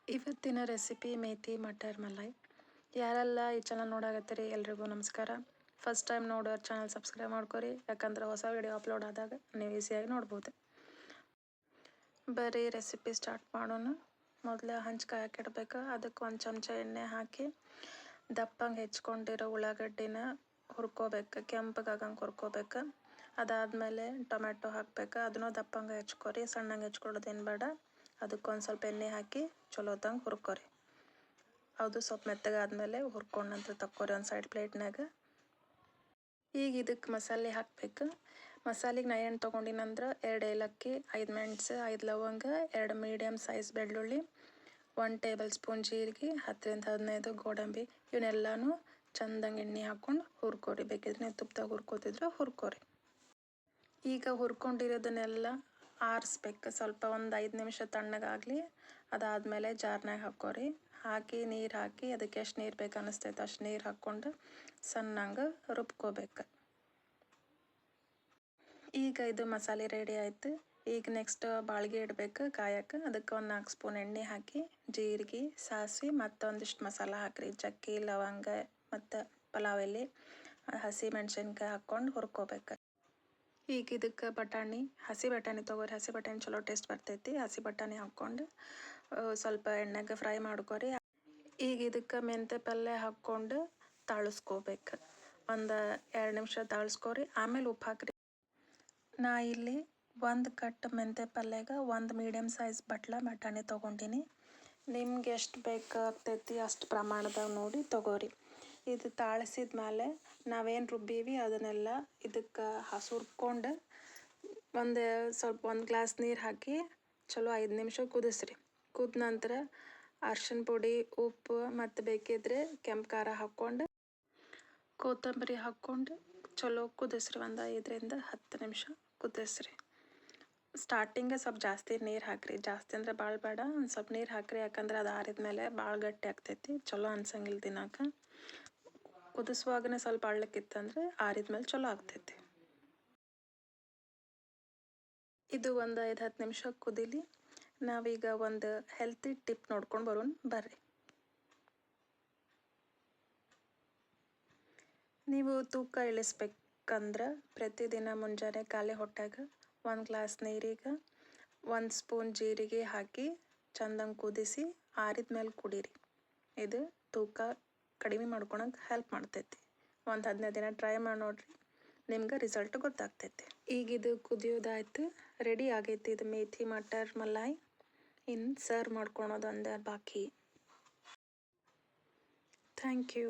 ಇವತ್ತಿನ ರೆಸಿಪಿ ಮೇಥಿ ಮಟರ್ ಮಲೈ. ಯಾರೆಲ್ಲ ಈ ಚಾನಲ್ ನೋಡಾಕತ್ತೀರಿ ಎಲ್ರಿಗೂ ನಮಸ್ಕಾರ. ಫಸ್ಟ್ ಟೈಮ್ ನೋಡೋರು ಚಾನಲ್ ಸಬ್ಸ್ಕ್ರೈಬ್ ಮಾಡ್ಕೊರಿ, ಯಾಕಂದ್ರೆ ಹೊಸ ವಿಡಿಯೋ ಅಪ್ಲೋಡ್ ಆದಾಗ ನೀವು ಈಸಿಯಾಗಿ ನೋಡ್ಬೋದು. ಬರೀ ರೆಸಿಪಿ ಸ್ಟಾರ್ಟ್ ಮಾಡೋಣ. ಮೊದಲು ಹಂಚ್ಕಾಯಿ ಹಾಕಿಡ್ಬೇಕು. ಅದಕ್ಕೆ ಒಂದು ಚಮಚ ಎಣ್ಣೆ ಹಾಕಿ ದಪ್ಪಂಗೆ ಹೆಚ್ಕೊಂಡಿರೋ ಉಳ್ಳಾಗಡ್ಡಿನ ಹುರ್ಕೋಬೇಕು, ಕೆಂಪಗಾಗಂಗೆ ಹುರ್ಕೋಬೇಕು. ಅದಾದಮೇಲೆ ಟೊಮೆಟೊ ಹಾಕ್ಬೇಕು, ಅದನ್ನು ದಪ್ಪಂಗೆ ಹೆಚ್ಕೊರಿ, ಸಣ್ಣಂಗೆ ಹೆಚ್ಕೊಳ್ಳೋದೇನು ಬೇಡ. ಅದಕ್ಕೊಂದು ಸ್ವಲ್ಪ ಎಣ್ಣೆ ಹಾಕಿ ಚಲೋತ್ತಂಗೆ ಹುರ್ಕೊರಿ. ಅದು ಸ್ವಲ್ಪ ಮೆತ್ತಗಾದ್ಮೇಲೆ ಹುರ್ಕೊಂಡು ನಂತರ ತಕ್ಕೊರಿ ಒಂದು ಸೈಡ್ ಪ್ಲೇಟ್ನಾಗ. ಈಗ ಇದಕ್ಕೆ ಮಸಾಲೆ ಹಾಕಬೇಕು. ಮಸಾಲೆಗೆ ನಾ ಏನು ತೊಗೊಂಡಿನಂದ್ರೆ 2 ಏಲಕ್ಕಿ, 5 ಮೆಣಸು, 5 ಲವಂಗ, 2 ಮೀಡಿಯಮ್ ಸೈಜ್ ಬೆಳ್ಳುಳ್ಳಿ, 1 ಟೇಬಲ್ ಸ್ಪೂನ್ ಜೀರಿಗೆ, 10-15 ಗೋಡಂಬಿ, ಇವನ್ನೆಲ್ಲನೂ ಚಂದಂಗೆ ಎಣ್ಣೆ ಹಾಕ್ಕೊಂಡು ಹುರ್ಕೊರಿ. ಬೇಕಿದ್ರೆ ನೀವು ತುಪ್ಪದಾಗ ಹುರ್ಕೋತಿದ್ರೆ ಹುರ್ಕೊರಿ. ಈಗ ಹುರ್ಕೊಂಡಿರೋದನ್ನೆಲ್ಲ ಆರಿಸ್ಬೇಕು. ಸ್ವಲ್ಪ ಒಂದು 5 ನಿಮಿಷ ತಣ್ಣಗಾಗಲಿ. ಅದಾದಮೇಲೆ ಜಾರ್ನಾಗ ಹಾಕ್ಕೊರಿ. ಹಾಕಿ ನೀರು ಹಾಕಿ ಅದಕ್ಕೆ ಎಷ್ಟು ನೀರು ಬೇಕು ಅನ್ನಿಸ್ತೈತೆ ಅಷ್ಟು ನೀರು ಹಾಕ್ಕೊಂಡು ಸಣ್ಣಂಗೆ ರುಬ್ಕೋಬೇಕು. ಈಗ ಇದು ಮಸಾಲೆ ರೆಡಿ ಆಯಿತು. ಈಗ ನೆಕ್ಸ್ಟ್ ಬಾಳ್ಗೆ ಇಡಬೇಕು ಕಾಯಕ್ಕೆ. ಅದಕ್ಕೆ ಒಂದು 4 ಸ್ಪೂನ್ ಎಣ್ಣೆ ಹಾಕಿ ಜೀರಿಗೆ, ಸಾಸಿವೆ ಮತ್ತು ಒಂದಿಷ್ಟು ಮಸಾಲ ಹಾಕಿರಿ. ಚಕ್ಕೆ, ಲವಂಗ ಮತ್ತು ಪಲಾವ್ ಎಲೆ, ಹಸಿ ಮೆಣಸಿನ್ಕಾಯಿ ಹಾಕ್ಕೊಂಡು ಹುರ್ಕೋಬೇಕು. ಈಗ ಇದಕ್ಕೆ ಹಸಿ ಬಟಾಣಿ ತೊಗೊರಿ. ಹಸಿ ಬಟಾಣಿ ಚಲೋ ಟೇಸ್ಟ್ ಬರ್ತೈತಿ. ಹಸಿ ಬಟಾಣಿ ಹಾಕ್ಕೊಂಡು ಸ್ವಲ್ಪ ಎಣ್ಣೆಗೆ ಫ್ರೈ ಮಾಡ್ಕೊರಿ. ಈಗ ಇದಕ್ಕೆ ಮೆಂತ್ಯ ಪಲ್ಯ ಹಾಕ್ಕೊಂಡು ತಾಳಿಸ್ಕೋಬೇಕು. ಒಂದು 2 ನಿಮಿಷ ತಾಳಿಸ್ಕೊರಿ, ಆಮೇಲೆ ಉಪ್ಪು ಹಾಕಿರಿ. ನಾ ಇಲ್ಲಿ 1 ಕಟ್ ಮೆಂತ್ಯ ಪಲ್ಯಗೆ 1 ಮೀಡಿಯಮ್ ಸೈಜ್ ಬಟಾಣಿ ತೊಗೊಂಡಿನಿ. ನಿಮ್ಗೆ ಎಷ್ಟು ಬೇಕಾಗ್ತೈತಿ ಅಷ್ಟು ಪ್ರಮಾಣದಾಗ ನೋಡಿ ತೊಗೋರಿ. ಇದು ತಾಳಿಸಿದ ಮೇಲೆ ನಾವೇನು ರುಬ್ಬೀವಿ ಅದನ್ನೆಲ್ಲ ಇದಕ್ಕೆ ಹುರ್ಕೊಂಡು ಒಂದು ಗ್ಲಾಸ್ ನೀರು ಹಾಕಿ ಚಲೋ 5 ನಿಮಿಷ ಕುದಿಸ್ರಿ. ಕುದ ನಂತರ ಅರ್ಶಿನ ಪುಡಿ, ಉಪ್ಪು ಮತ್ತು ಬೇಕಿದ್ರೆ ಕೆಂಪು ಖಾರ ಹಾಕ್ಕೊಂಡು ಕೊತ್ತಂಬರಿ ಹಾಕ್ಕೊಂಡು ಚಲೋ ಕುದಿಸ್ರಿ. ಒಂದು 5-10 ನಿಮಿಷ ಕುದಿಸ್ರಿ. ಸ್ಟಾರ್ಟಿಂಗೆ ಸ್ವಲ್ಪ ಜಾಸ್ತಿ ನೀರು ಹಾಕಿರಿ. ಜಾಸ್ತಿ ಅಂದರೆ ಭಾಳ ಬೇಡ, ಒಂದು ಸ್ವಲ್ಪ ನೀರು ಹಾಕಿರಿ. ಯಾಕಂದ್ರೆ ಅದು ಆರಿದ ಮೇಲೆ ಭಾಳ ಗಟ್ಟಿ ಆಗ್ತೈತಿ, ಚಲೋ ಅನ್ಸಂಗಿಲ್ಲ ತಿನ್ನಕ್ಕೆ. ಕುದಿಸುವಾಗನೇ ಸ್ವಲ್ಪ ಅಳ್ಳಕ್ಕಿತ್ತಂದ್ರೆ ಆರಿದ ಮೇಲೆ ಚಲೋ ಆಗ್ತೈತಿ. ಇದು ಒಂದು 5-10 ನಿಮಿಷ ಕುದೀಲಿ. ನಾವೀಗ ಒಂದು ಹೆಲ್ತಿ ಟಿಪ್ ನೋಡ್ಕೊಂಡು ಬರೋಣ ಬರ್ರಿ. ನೀವು ತೂಕ ಇಳಿಸ್ಬೇಕಂದ್ರೆ ಪ್ರತಿದಿನ ಮುಂಜಾನೆ ಖಾಲಿ ಹೊಟ್ಯಾಗ 1 ಗ್ಲಾಸ್ ನೀರಿಗೆ 1 ಸ್ಪೂನ್ ಜೀರಿಗೆ ಹಾಕಿ ಚಂದಂಗೆ ಕುದಿಸಿ ಆರಿದ ಮೇಲೆ ಕುಡೀರಿ. ಇದು ತೂಕ ಕಡಿಮೆ ಮಾಡ್ಕೊಳಕ್ಕೆ ಹೆಲ್ಪ್ ಮಾಡ್ತೈತಿ. ಒಂದು 15 ದಿನ ಟ್ರೈ ಮಾಡಿ ನೋಡ್ರಿ, ನಿಮ್ಗೆ ರಿಸಲ್ಟ್ ಗೊತ್ತಾಗ್ತೈತಿ. ಈಗ ಇದು ಕುದಿಯೋದಾಯ್ತು, ರೆಡಿ ಆಗೈತಿ. ಇದು ಮೇಥಿ ಮಟರ್ ಮಲೈ. ಇನ್ನು ಸರ್ವ್ ಮಾಡ್ಕೊಳೋದು ಒಂದೇ ಬಾಕಿ. Thank you.